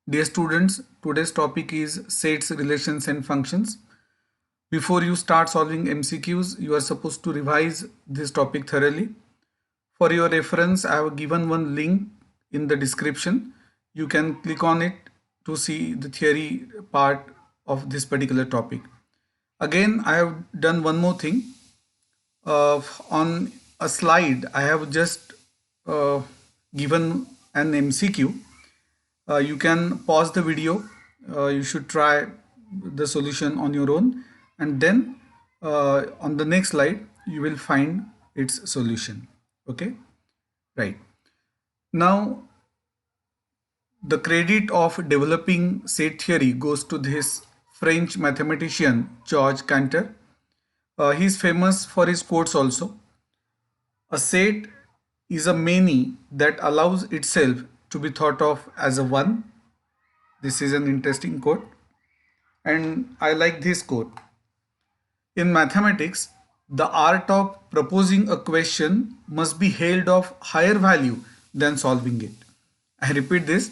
Dear students, today's topic is sets, relations and functions. Before you start solving MCQs, you are supposed to revise this topic thoroughly. For your reference, I have given one link in the description. You can click on it to see the theory part of this particular topic. Again, I have done one more thing. On a slide, I have just given an MCQ. You can pause the video. You should try the solution on your own, and then on the next slide you will find its solution. Okay, right. Now the credit of developing set theory goes to this French mathematician Georges Cantor. He is famous for his quotes also. A set is a many that allows itself to be thought of as a one. This is an interesting quote, and I like this quote. In mathematics, the art of proposing a question must be held of higher value than solving it. I repeat this.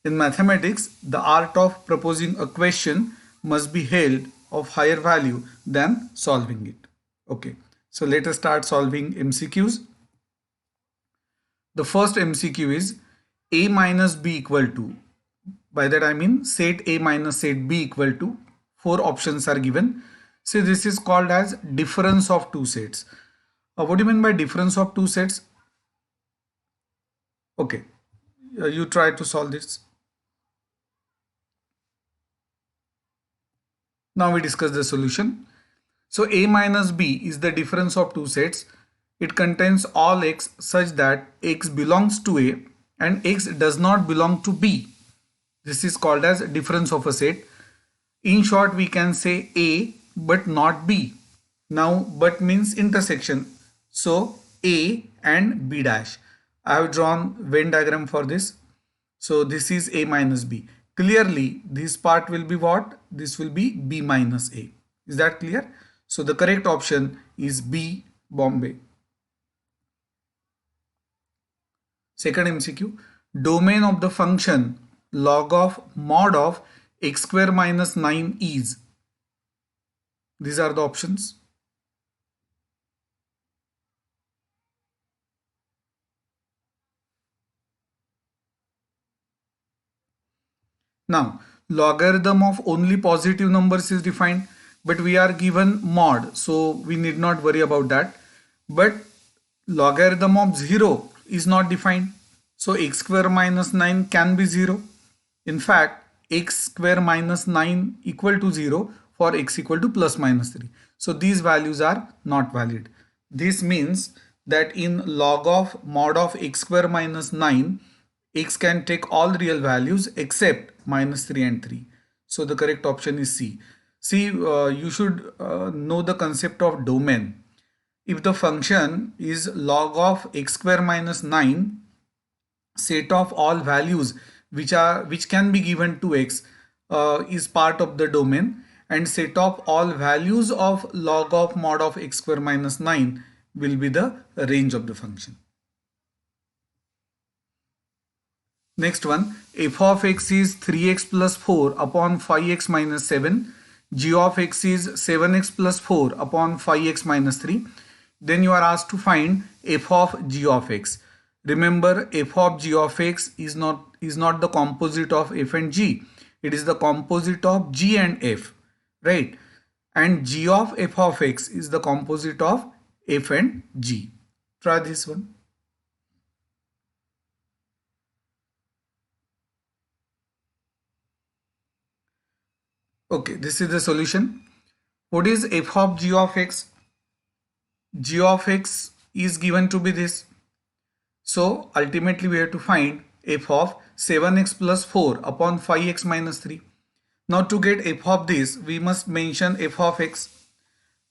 In mathematics, the art of proposing a question must be held of higher value than solving it. Okay, so let us start solving MCQs. The first MCQ is A minus B equal to. By that I mean set A minus set B equal to. Four options are given. So this is called as difference of two sets. What do you mean by difference of two sets? Okay, you try to solve this. Now we discuss the solution. So A minus B is the difference of two sets. It contains all x such that x belongs to A and x does not belong to B. This is called as difference of a set. In short, we can say A but not B. Now but means intersection. So A and B dash. I have drawn Venn diagram for this. So this is A minus B. Clearly this part will be what? This will be B minus A. Is that clear? So the correct option is B, Bombay. Second MCQ. Domain of the function log of mod of x square minus 9 is. These are the options. Now logarithm of only positive numbers is defined, but we are given mod, so we need not worry about that. But logarithm of 0 is not defined, so x square minus 9 can be 0. In fact, x square minus 9 equal to 0 for x equal to plus minus 3. So these values are not valid. This means that in log of mod of x square minus 9, x can take all real values except minus 3 and 3. So the correct option is C. See, you should know the concept of domain. If the function is log of x square minus 9, set of all values which can be given to x is part of the domain, and set of all values of log of mod of x square minus 9 will be the range of the function. Next one, f of x is 3x plus 4 upon 5x minus 7. G of x is 7x plus 4 upon 5x minus 3. Then you are asked to find f of g of x. Remember, f of g of x is not the composite of f and g. It is the composite of g and f, right? And g of f of x is the composite of f and g. Try this one. Okay, this is the solution. What is f of g of x? G of x is given to be this. So ultimately we have to find f of 7x plus 4 upon 5x minus 3. Now to get f of this, we must mention f of x.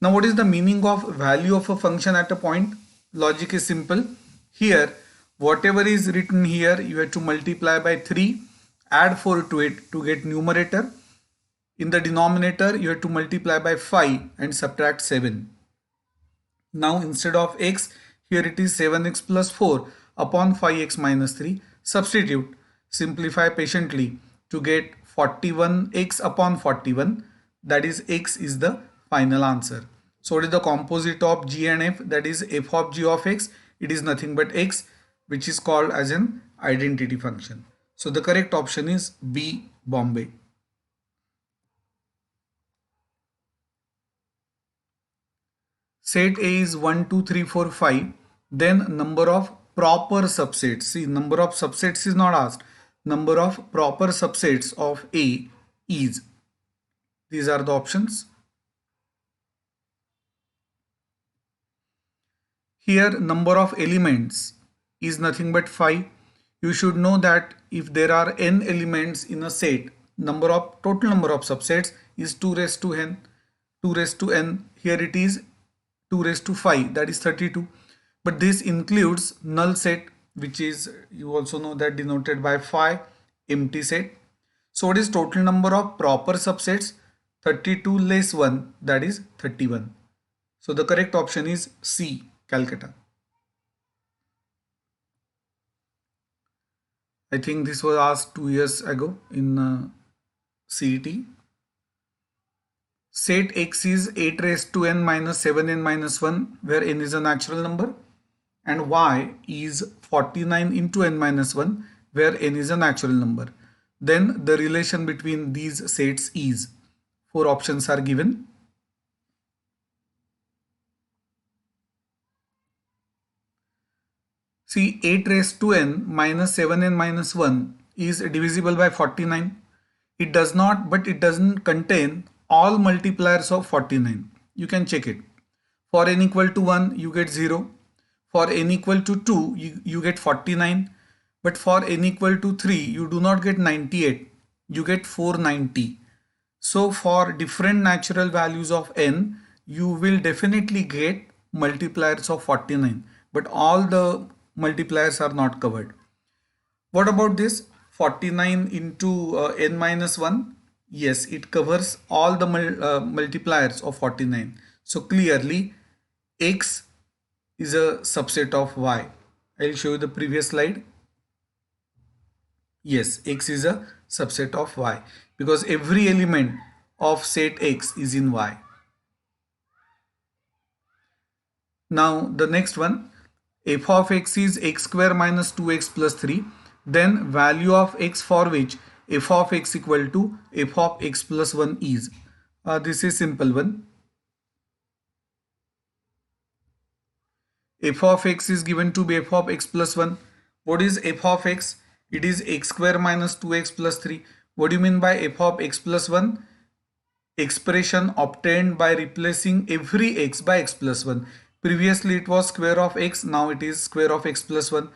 Now what is the meaning of value of a function at a point? Logic is simple. Here, whatever is written here, you have to multiply by 3, add 4 to it to get numerator. In the denominator, you have to multiply by 5 and subtract 7. Now instead of x, here it is 7x plus 4 upon 5x minus 3. Substitute, simplify patiently. to get 41x upon 41, that is x is the final answer. So what is the composite of g and f? That is f of g of x. It is nothing but x, which is called as an identity function. So the correct option is B, Bombay. Set A is 1, 2, 3, 4, 5. Then number of proper subsets. See, number of subsets is not asked. Number of proper subsets of A is. These are the options. Here number of elements is nothing but 5. You should know that if there are n elements in a set, total number of subsets is 2 raised to n. 2 raised to n. Here it is 2 raised to 5, that is 32. But this includes null set, which is, you also know, that denoted by phi, empty set. So what is total number of proper subsets? 32 less 1, that is 31. So the correct option is C, Calcutta. I think this was asked 2 years ago in CET. Set x is 8 raised to n minus 7n minus 1, where n is a natural number, and y is 49 into n minus 1, where n is a natural number. Then the relation between these sets is, 4 options are given. See, 8 raised to n minus 7n minus 1 is divisible by 49. It does not, but it doesn't contain all multipliers of 49. You can check it. For n equal to 1, you get 0. For n equal to 2, you get 49. But for n equal to 3, you do not get 98. You get 490. So for different natural values of n, you will definitely get multipliers of 49. But all the multipliers are not covered. What about this 49 into n minus 1? Yes, it covers all the multipliers of 49. So clearly x is a subset of y. I'll show you the previous slide. Yes, x is a subset of y because every element of set x is in y. Now the next one, f of x is x square minus 2x plus 3. Then value of x for which f of x equal to f of x plus 1 is. This is simple one. F of x is given to be f of x plus 1. What is f of x? It is x square minus 2x plus 3. What do you mean by f of x plus 1? Expression obtained by replacing every x by x plus 1. Previously it was square of x, now it is square of x plus 1.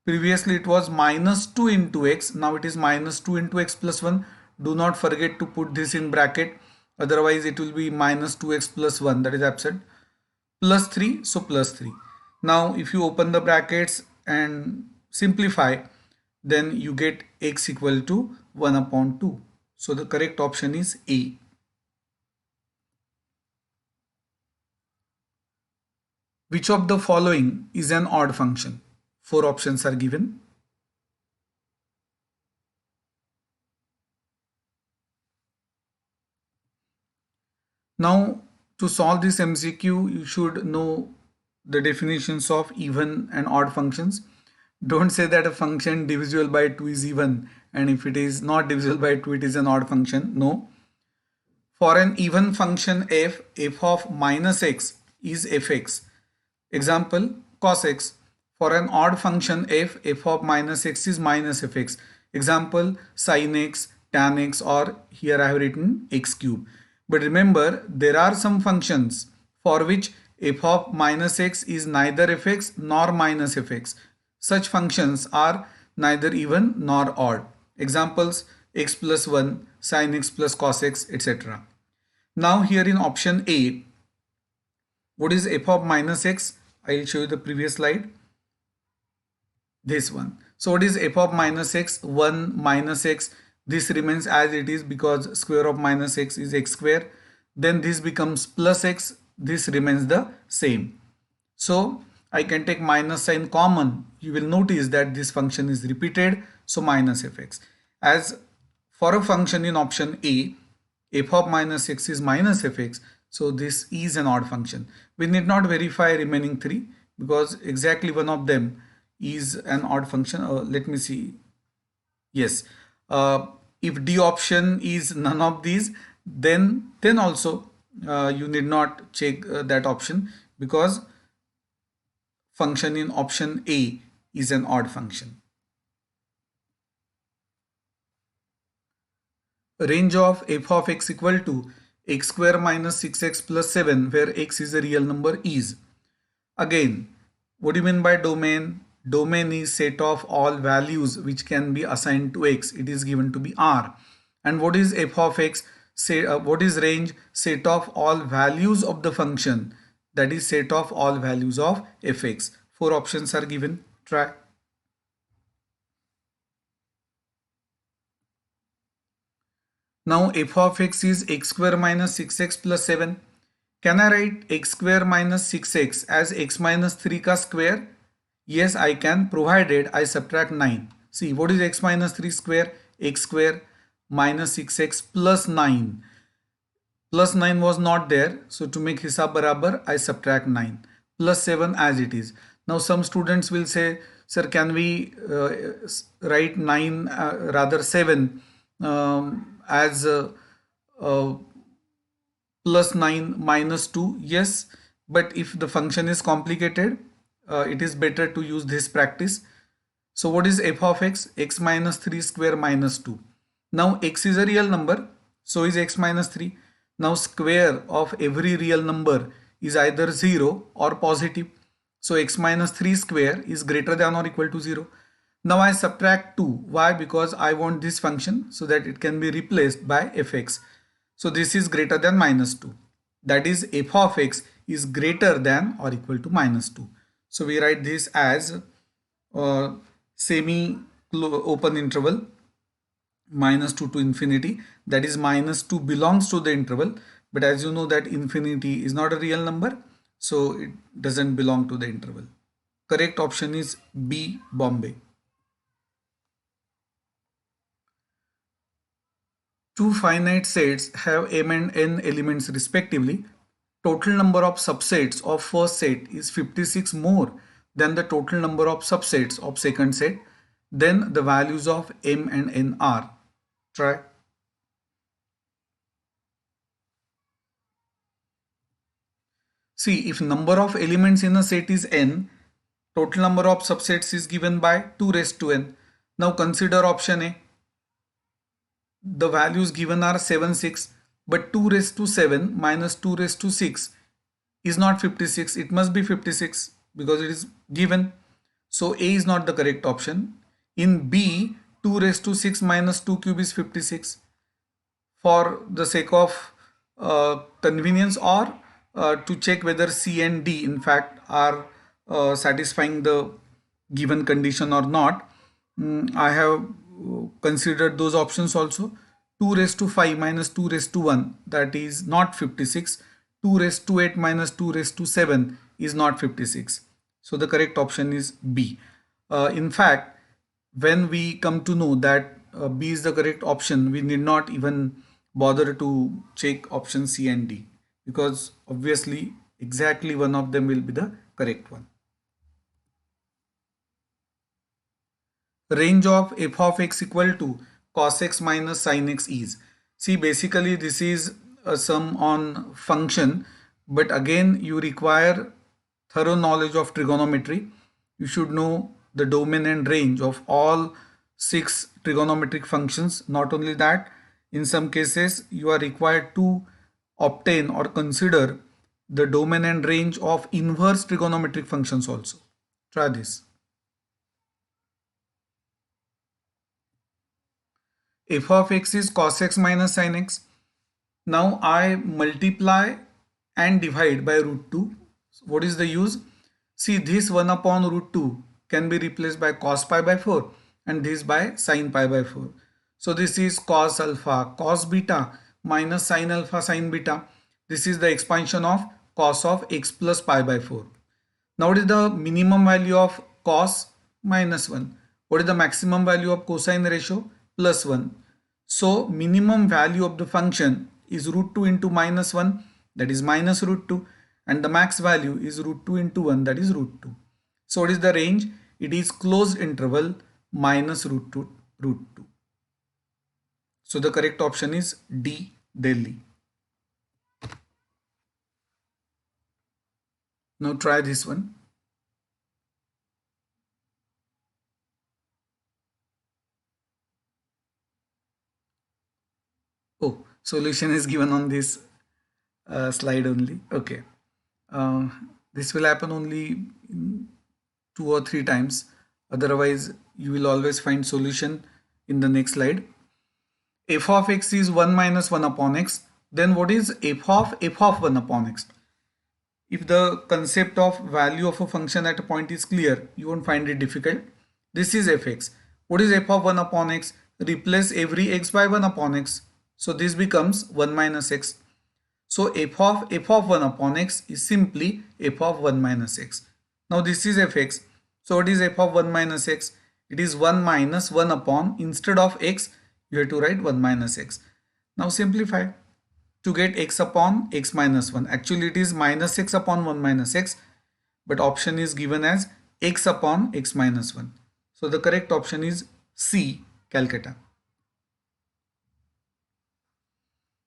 Previously it was minus 2 into x, now it is minus 2 into x plus 1. Do not forget to put this in bracket, otherwise it will be minus 2x plus 1, that is absent. Plus 3, so plus 3. Now if you open the brackets and simplify, then you get x equal to 1 upon 2. So the correct option is A. Which of the following is an odd function? 4 options are given. Now to solve this MCQ, you should know the definitions of even and odd functions. Don't say that a function divisible by 2 is even, and if it is not divisible by 2, it is an odd function. No. For an even function f of minus x is fx. Example, cos x. For an odd function f of minus x is minus fx. Example, sin x, tan x, or here I have written x cube. But remember, there are some functions for which f of minus x is neither fx nor minus fx. Such functions are neither even nor odd. Examples, x plus 1, sin x plus cos x, etc. Now here in option A, what is f of minus x? I will show you the previous slide. This one. So what is f of minus x? 1 minus x. This remains as it is because square of minus x is x square. Then this becomes plus x. This remains the same. So I can take minus sign common. You will notice that this function is repeated. So minus fx. As For a function in option A, f of minus x is minus fx, so this is an odd function. We need not verify remaining three because exactly one of them is an odd function. Let me see. Yes, if D option is none of these, then also you need not check that option because function in option A is an odd function. Range of f of x equal to x square minus 6x plus 7 where x is a real number is. Again, what do you mean by domain? Domain is set of all values which can be assigned to x. It is given to be R. And what is f of x? Say, what is range? Set of all values of the function. That is set of all values of fx. Four options are given. Try. Now f of x is x square minus 6x plus 7. Can I write x square minus 6x as x minus 3 ka square? Yes, I can, provided I subtract 9. See, what is x minus 3 square? X square minus 6x plus 9. Plus 9 was not there. So to make hisab barabar, I subtract 9. Plus 7 as it is. Now some students will say, sir, can we write 9 rather 7 as plus 9 minus 2? Yes, but if the function is complicated, it is better to use this practice. So what is f of x? X minus 3 square minus 2. Now x is a real number, so is x minus 3. Now square of every real number is either 0 or positive. So x minus 3 square is greater than or equal to 0. Now I subtract 2. Why? Because I want this function so that it can be replaced by fx. So this is greater than minus 2. That is f of x is greater than or equal to minus 2. So we write this as semi open interval minus 2 to infinity. That is minus 2 belongs to the interval. But as you know that infinity is not a real number. So it doesn't belong to the interval. Correct option is B, Bombay. Two finite sets have m and n elements respectively. Total number of subsets of first set is 56 more than the total number of subsets of second set. Then the values of m and n are. Try. See, if number of elements in a set is n, total number of subsets is given by 2 raised to n. Now consider option A. The values given are 7, 6, but 2 raised to 7 minus 2 raised to 6 is not 56. It must be 56 because it is given. So A is not the correct option. In B, 2 raised to 6 minus 2 cube is 56. For the sake of convenience or to check whether C and D in fact are satisfying the given condition or not, I have considered those options also. 2 raised to 5 minus 2 raised to 1, that is not 56. 2 raised to 8 minus 2 raised to 7 is not 56. So the correct option is B. In fact, when we come to know that B is the correct option, we need not even bother to check option C and D because obviously exactly one of them will be the correct one. Range of f of x equal to cos x minus sin x is. See, basically this is a sum on function, but again you require thorough knowledge of trigonometry. You should know the domain and range of all 6 trigonometric functions. Not only that, in some cases you are required to obtain or consider the domain and range of inverse trigonometric functions also. Try this. F of x is cos x minus sin x. Now I multiply and divide by root 2. What is the use? See, this 1 upon root 2 can be replaced by cos pi by 4 and this by sin pi by 4. So this is cos alpha cos beta minus sin alpha sin beta. This is the expansion of cos of x plus pi by 4. Now what is the minimum value of cos? Minus 1. What is the maximum value of cosine ratio? Plus 1. So minimum value of the function is root 2 into minus 1, that is minus root 2, and the max value is root 2 into 1, that is root 2. So what is the range? It is closed interval minus root 2, root 2. So the correct option is D, Delhi. Now try this one. Oh, solution is given on this slide only. Okay. Uh, this will happen only in 2 or 3 times. Otherwise, you will always find solution in the next slide. F of x is 1 minus 1 upon x. Then what is f of 1 upon x? If the concept of value of a function at a point is clear, you won't find it difficult. This is fx. What is f of 1 upon x? Replace every x by 1 upon x. So this becomes 1 minus x. So f of 1 upon x is simply f of 1 minus x. Now this is fx. So what is f of 1 minus x? It is 1 minus 1 upon, instead of x, you have to write 1 minus x. Now simplify to get x upon x minus 1. Actually it is minus x upon 1 minus x, but option is given as x upon x minus 1. So the correct option is C, Calcutta.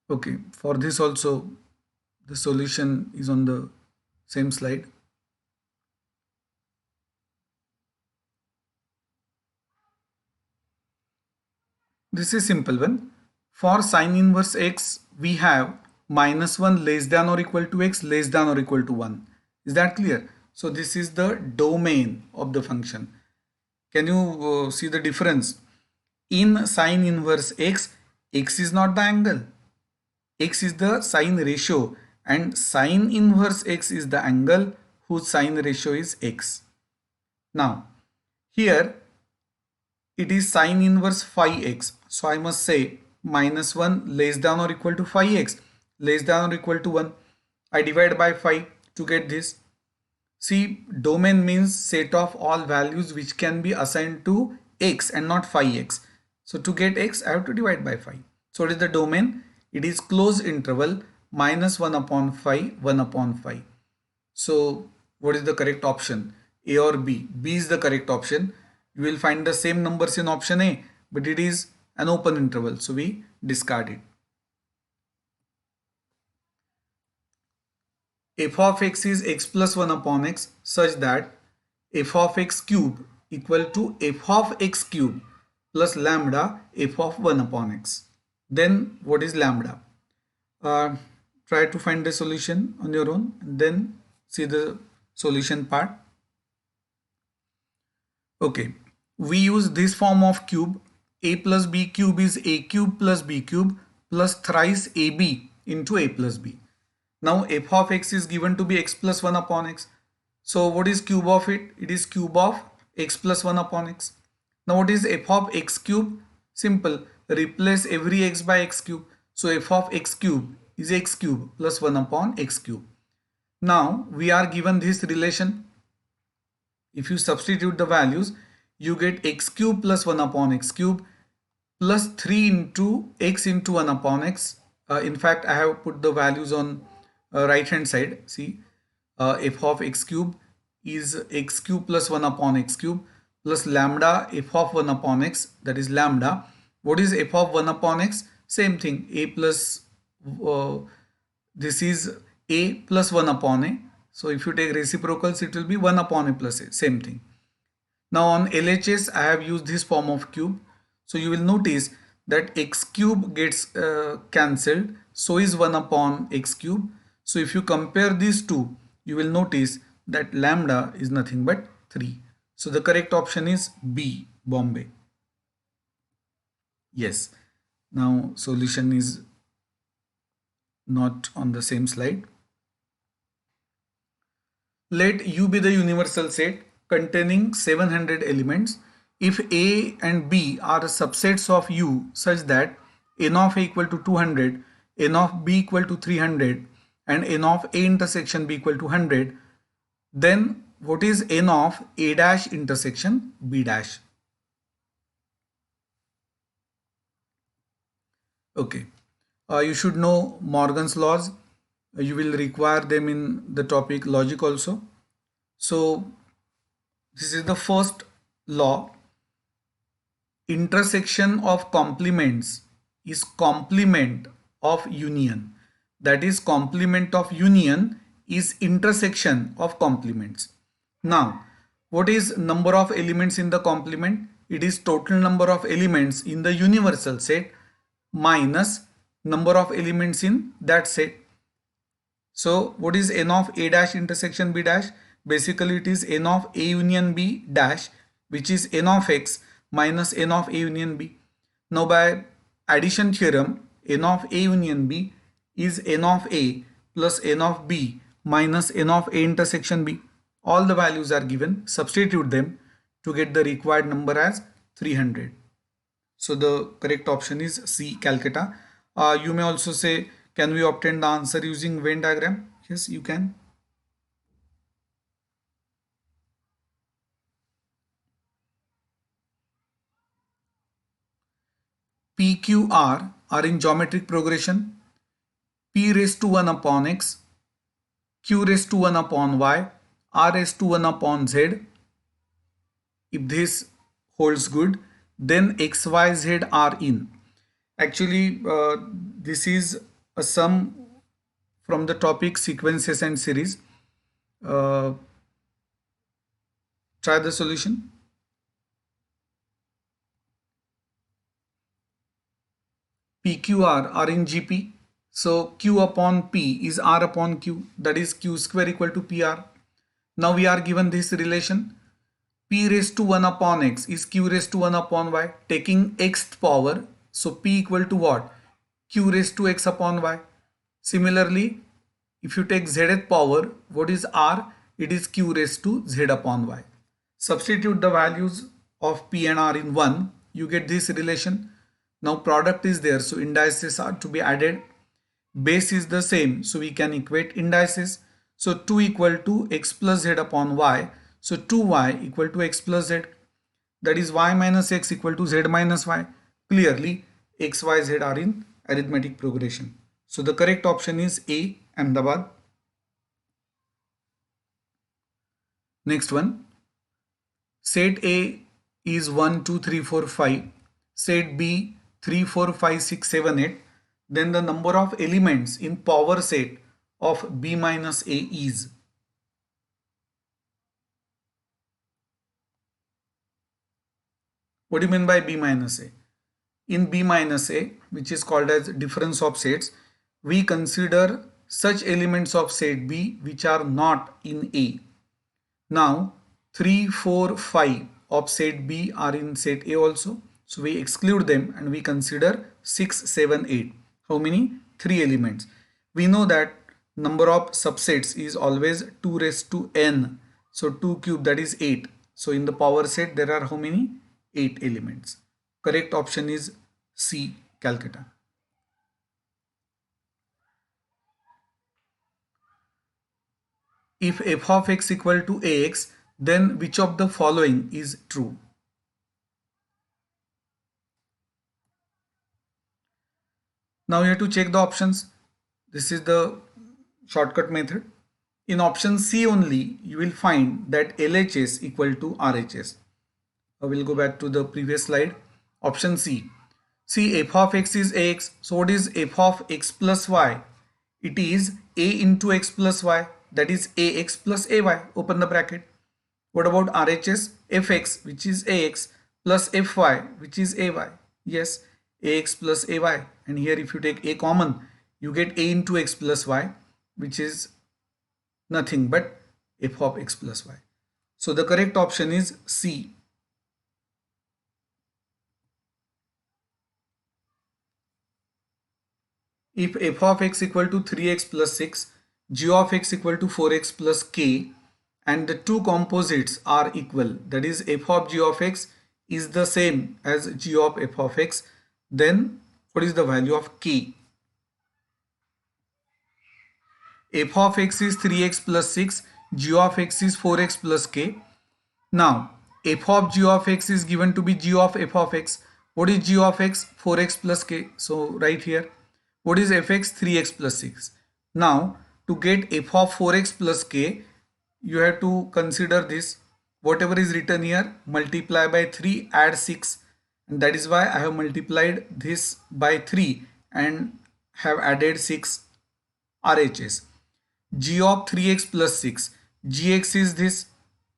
Okay, for this also the solution is on the same slide. This is simple one. For sine inverse x, we have minus 1 less than or equal to x less than or equal to 1. Is that clear? So this is the domain of the function. Can you see the difference? In sine inverse x, x is not the angle. X is the sine ratio, and sine inverse x is the angle whose sine ratio is x. Now, here it is sine inverse phi x. So I must say minus 1 less than or equal to phi x less than or equal to 1. I divide by phi to get this. See, domain means set of all values which can be assigned to x and not phi x. So to get x, I have to divide by phi. So what is the domain? It is closed interval minus 1 upon phi, 1 upon phi. So what is the correct option? A or B? B is the correct option. You will find the same numbers in option A, but it is an open interval, so we discard it. F of x is x plus 1 upon x such that f of x cube equal to f of x cube plus lambda f of 1 upon x. Then what is lambda? Try to find the solution on your own and then see the solution part. Okay, we use this form of cube. A plus b cube is a cube plus b cube plus thrice ab into a plus b. Now f of x is given to be x plus 1 upon x. So what is cube of it? It is cube of x plus 1 upon x. Now what is f of x cube? Simple. Replace every x by x cube. So f of x cube is x cube plus 1 upon x cube. Now we are given this relation. If you substitute the values, you get x cube plus 1 upon x cube plus 3 into x into 1 upon x. In fact, I have put the values on right hand side. See, f of x cube is x cube plus 1 upon x cube plus lambda f of 1 upon x, that is lambda. What is f of 1 upon x? Same thing, a plus, this is a plus 1 upon a. So if you take reciprocals, it will be 1 upon a plus a, same thing. Now on LHS, I have used this form of cube. So you will notice that x cube gets cancelled. So is 1 upon x cube. So if you compare these two, you will notice that lambda is nothing but 3. So the correct option is B, Bombay. Yes. Now solution is not on the same slide. Let U be the universal set containing 700 elements. If A and B are subsets of U such that n of A equal to 200, n of B equal to 300 and n of A intersection B equal to 100, then what is n of A dash intersection B dash? Okay. You should know Morgan's laws. You will require them in the topic logic also. So this is the first law. Intersection of complements is complement of union. That is, complement of union is intersection of complements. Now, what is number of elements in the complement? It is total number of elements in the universal set minus number of elements in that set. So what is n of a dash intersection b dash? Basically it is n of a union b dash, which is n of x minus n of a union b. Now by addition theorem, n of a union b is n of a plus n of b minus n of a intersection b. All the values are given. Substitute them to get the required number as 300. So the correct option is C, Calcutta. You may also say, can we obtain the answer using Venn diagram? Yes, you can. P, Q, R are in geometric progression. P raised to 1 upon X, Q raised to 1 upon Y, R raised to 1 upon Z. If this holds good, then X, Y, Z are in. Actually, this is a sum from the topic sequences and series. Try the solution. PQR are in GP. So Q upon P is R upon Q, that is Q square equal to PR. Now we are given this relation. P raised to 1 upon X is Q raised to 1 upon Y, taking Xth power. So P equal to what? Q raised to X upon Y. Similarly, if you take Zth power, what is R? It is Q raised to Z upon Y. Substitute the values of P and R in 1, you get this relation. Now product is there, so indices are to be added. Base is the same, so we can equate indices. So 2 equal to X plus Z upon Y. So 2Y equal to X plus Z. That is Y minus X equal to Z minus Y. Clearly, X, Y, Z are in arithmetic progression. So the correct option is A, Ahmedabad. Next one. Set A is 1, 2, 3, 4, 5. Set B 3, 4, 5, 6, 7, 8. Then the number of elements in power set of B minus A is. What do you mean by B minus A? In B minus A, which is called as difference of sets, we consider such elements of set B which are not in A. Now 3, 4, 5 of set B are in set A also. So we exclude them and we consider 6, 7, 8. How many? 3 elements. We know that number of subsets is always 2 raised to n. So 2 cube, that is 8. So in the power set there are how many? 8 elements. Correct option is C, Calcutta. If f of x equal to ax, then which of the following is true? Now you have to check the options. This is the shortcut method. In option C only, you will find that LHS equal to RHS. I will go back to the previous slide. Option C. See, f of x is ax. So what is f of x plus y? It is a into x plus y. That is ax plus ay. Open the bracket. What about RHS? Fx, which is ax, plus fy, which is ay. Yes, ax plus ay. And here if you take a common, you get a into x plus y, which is nothing but f of x plus y. So the correct option is C. If f of x equal to 3x plus 6, g of x equal to 4x plus k, and the two composites are equal, that is f of g of x is the same as g of f of x, then what is the value of k? F of x is 3x plus 6, g of x is 4x plus k. Now f of g of x is given to be g of f of x. What is g of x? 4x plus k. So right here. What is fx? 3x plus 6. Now to get f of 4x plus k, you have to consider this. Whatever is written here, multiply by 3, add 6. And that is why I have multiplied this by 3 and have added 6 RHS. G of 3x plus 6. Gx is this.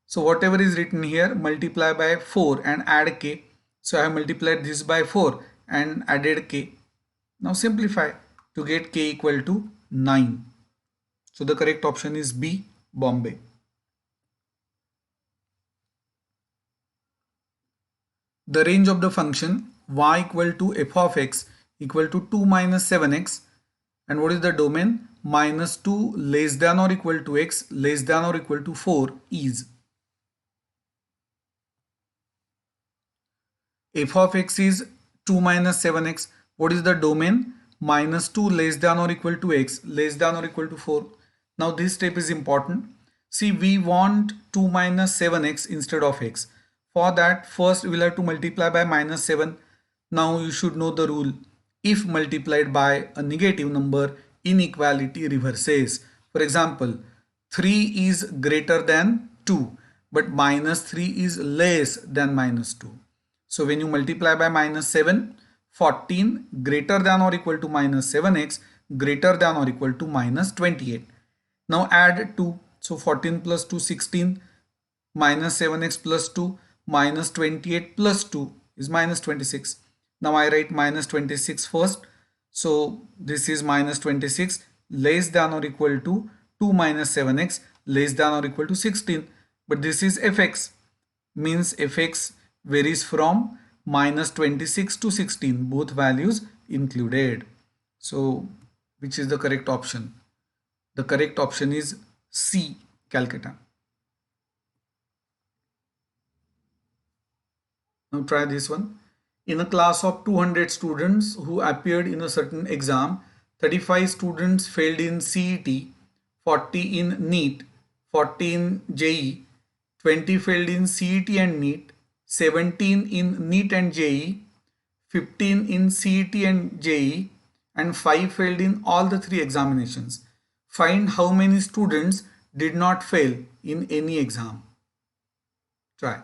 So whatever is written here, multiply by 4 and add k. So I have multiplied this by 4 and added k. Now simplify to get k equal to 9. So the correct option is B, Bombay. The range of the function y equal to f of x equal to 2 minus 7x, and what is the domain? Minus 2 less than or equal to x less than or equal to 4 is. F of x is 2 minus 7x. What is the domain? Minus 2 less than or equal to x less than or equal to 4. Now this step is important. See, we want 2 minus 7x instead of x. For that, first we will have to multiply by minus 7. Now you should know the rule. If multiplied by a negative number, inequality reverses. For example, 3 is greater than 2, but minus 3 is less than minus 2. So when you multiply by minus 7, 14 greater than or equal to minus 7x greater than or equal to minus 28. Now add 2. So 14 plus 2, 16, minus 7x plus 2, minus 28 plus 2 is minus 26. Now I write minus 26 first. So this is minus 26 less than or equal to 2 minus 7x less than or equal to 16. But this is fx, means fx varies from minus 26 to 16, both values included. So which is the correct option? The correct option is C, Calcutta. Now try this one. In a class of 200 students who appeared in a certain exam, 35 students failed in CET, 40 in NEET, 40 in JEE, 20 failed in CET and NEET, 17 in NEET and JEE, 15 in CET and JEE, and 5 failed in all the 3 examinations. Find how many students did not fail in any exam. Try.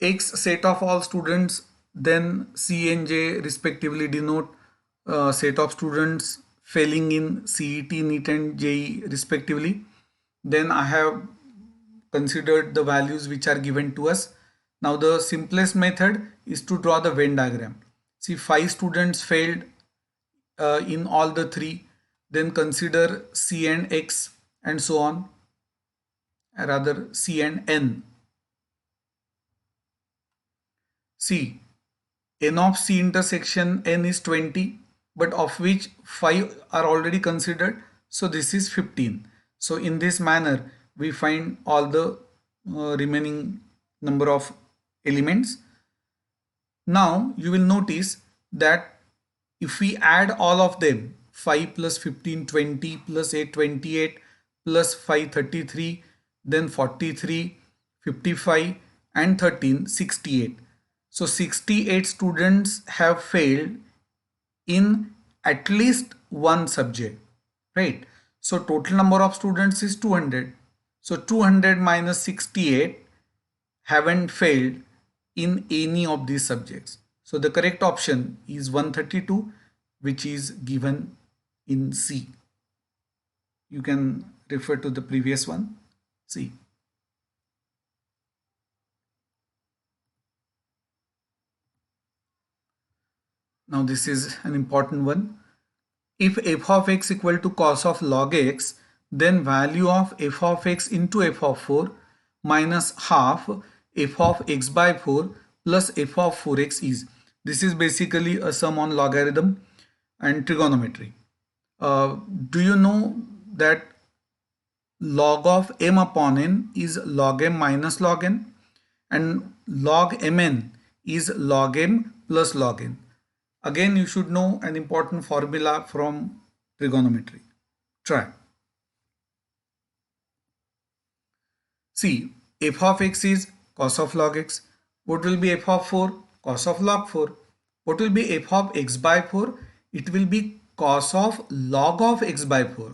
X set of all students, then C and J respectively denote set of students failing in CET, NEET and JEE respectively. Then I have considered the values which are given to us. Now the simplest method is to draw the Venn diagram. See, 5 students failed in all the 3. Then consider C and X and so on, rather C and N. See, n of C intersection n is 20, but of which 5 are already considered. So this is 15. So in this manner, we find all the remaining number of elements. Now you will notice that if we add all of them, 5 plus 15, 20 plus 8, 28 plus 5, 33, then 43, 55 and 13, 68. So 68 students have failed in at least one subject, right? So total number of students is 200. So 200 minus 68 haven't failed in any of these subjects. So the correct option is 132, which is given in C. You can refer to the previous one, C. Now this is an important one. If f of x equal to cos of log x, then value of f of x into f of 4 minus half f of x by 4 plus f of 4x is. This is basically a sum on logarithm and trigonometry. Do you know that log of m upon n is log m minus log n, and log mn is log m plus log n. Again, you should know an important formula from trigonometry. Try. See, f of x is cos of log x. What will be f of 4? Cos of log 4. What will be f of x by 4? It will be cos of log of x by 4.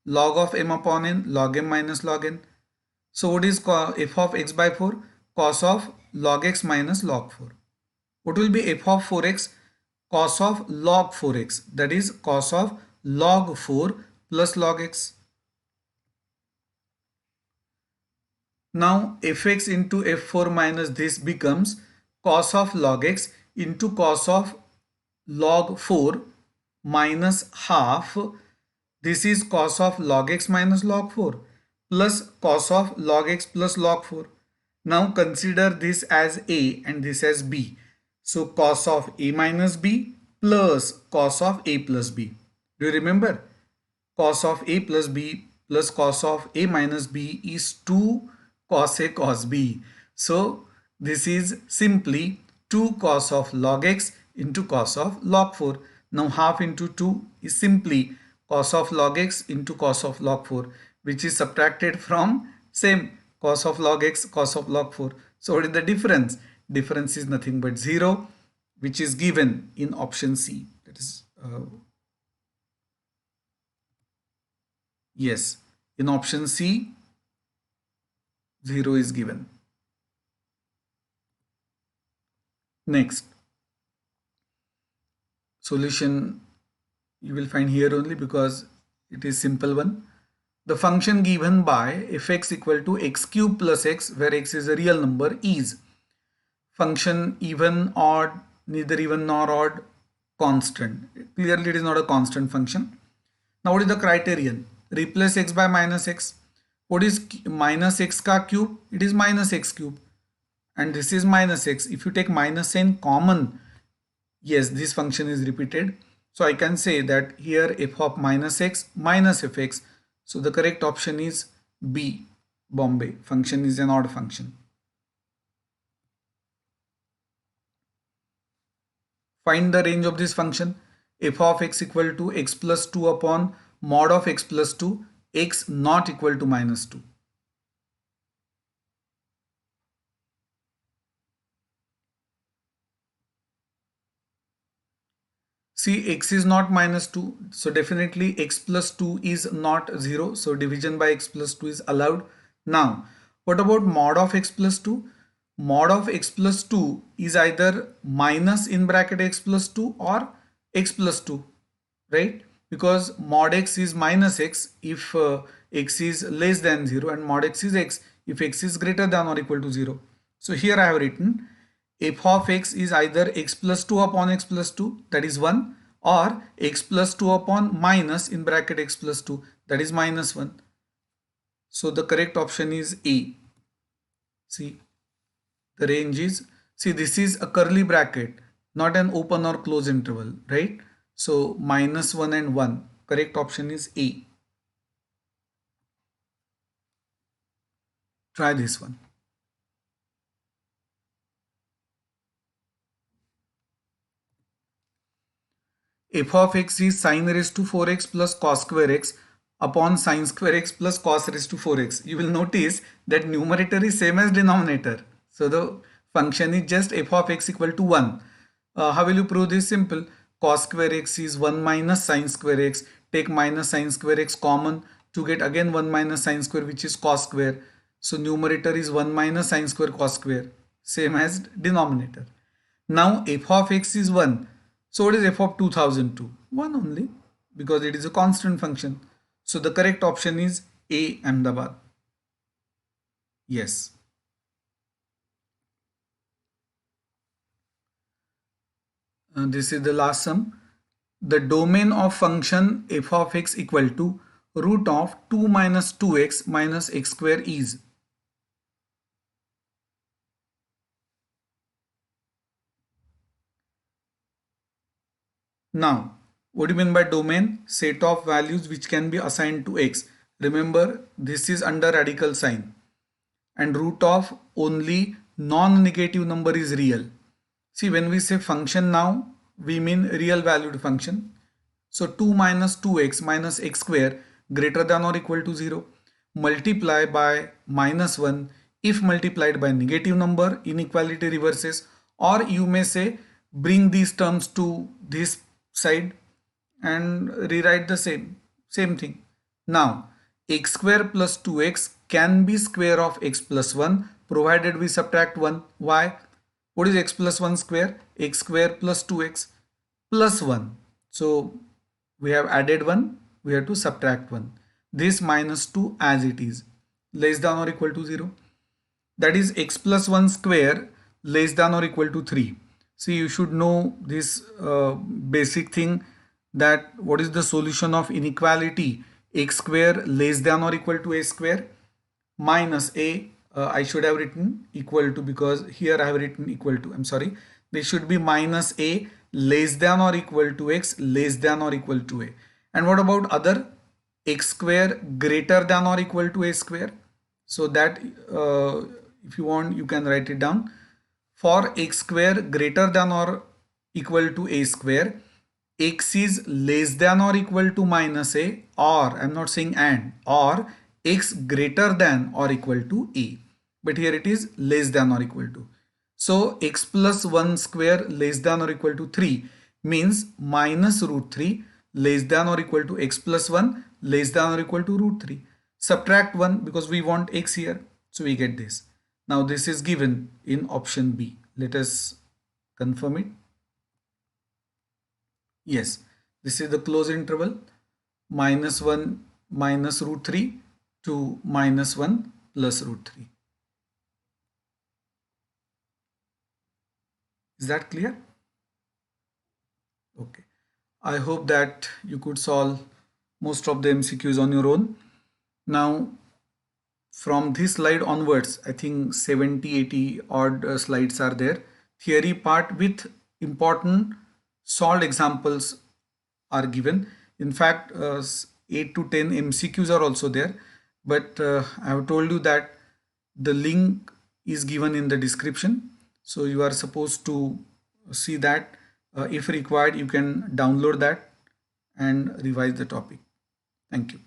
Log of m upon n, log m minus log n. So what is f of x by 4? Cos of log x minus log 4. What will be f of 4x? Cos of log 4x. That is cos of log 4 plus log x. Now fx into f4 minus this becomes cos of log x into cos of log 4 minus half. This is cos of log x minus log 4 plus cos of log x plus log 4. Now consider this as a and this as b. So cos of a minus b plus cos of a plus b. Do you remember? Cos of a plus b plus cos of a minus b is 2 cos a cos b. So this is simply 2 cos of log x into cos of log 4. Now half into 2 is simply cos of log x into cos of log 4, which is subtracted from same cos of log x cos of log 4. So what is the difference? Difference is nothing but 0, which is given in option C. That is yes, in option C 0 is given. Next solution you will find here only because it is simple one. The function given by fx equal to x cube plus x, where x is a real number, is function even, odd, neither even nor odd, constant. Clearly it is not a constant function. Now what is the criterion? Replace x by minus x. What is minus x ka cube? It is minus x cube. And this is minus x. If you take minus n common, yes, this function is repeated. So I can say that here f of minus x minus fx. So the correct option is B, Bombay. Function is an odd function. Find the range of this function. F of x equal to x plus 2 upon mod of x plus 2, x not equal to minus 2. See, x is not minus 2, so definitely x plus 2 is not 0, so division by x plus 2 is allowed. Now, what about mod of x plus 2? Mod of x plus 2 is either minus in bracket x plus 2 or x plus 2, right? Because mod x is minus x if x is less than 0, and mod x is x if x is greater than or equal to 0. So here I have written f of x is either x plus 2 upon x plus 2, that is 1, or x plus 2 upon minus in bracket x plus 2, that is minus 1. So the correct option is A. See, the range is, see, this is a curly bracket, not an open or close interval, right? So minus 1 and 1. Correct option is A. Try this one. F of x is sin raised to 4x plus cos square x upon sin square x plus cos raised to 4x. You will notice that numerator is same as denominator. So the function is just f of x equal to 1. How will you prove this? Simple. Cos square x is 1 minus sin square x. Take minus sin square x common to get again 1 minus sin square, which is cos square. So numerator is 1 minus sin square cos square, same as denominator. Now f of x is 1. So what is f of 2002? 1 only, because it is a constant function. So the correct option is A, Ahmedabad. Yes. This is the last sum. The domain of function f of x equal to root of 2 minus 2x minus x square is. Now, what do you mean by domain? Set of values which can be assigned to x. Remember, this is under radical sign. And root of only non-negative number is real. See, when we say function now, we mean real valued function. So 2 minus 2x minus x square greater than or equal to 0. multiply by -1. If multiplied by negative number, inequality reverses. Or you may say bring these terms to this side and rewrite the same thing. Now x square plus 2x can be square of x plus 1 provided we subtract 1. Why? What is x plus 1 square? X square plus 2x plus 1. So we have added 1, we have to subtract 1. This minus 2 as it is, less than or equal to 0. That is x plus 1 square less than or equal to 3. See, you should know this basic thing, that what is the solution of inequality x square less than or equal to a square minus a. I should have written equal to, because here I have written equal to. I'm sorry. This should be minus a less than or equal to x less than or equal to a. And what about other? X square greater than or equal to a square. So that if you want, you can write it down. For x square greater than or equal to a square, x is less than or equal to minus a, or I'm not saying and, or x greater than or equal to a. But here it is less than or equal to. So x plus 1 square less than or equal to 3 means minus root 3 less than or equal to x plus 1 less than or equal to root 3. Subtract 1 because we want x here. So we get this. Now this is given in option B. Let us confirm it. Yes, this is the closed interval, -1 minus root 3 to -1 plus root 3. Is that clear? Okay. I hope that you could solve most of the MCQs on your own. Now, from this slide onwards, I think 70-80 odd slides are there. Theory part with important solved examples are given. In fact, 8 to 10 MCQs are also there. But I have told you that the link is given in the description. So you are supposed to see that. If required, you can download that and revise the topic. Thank you.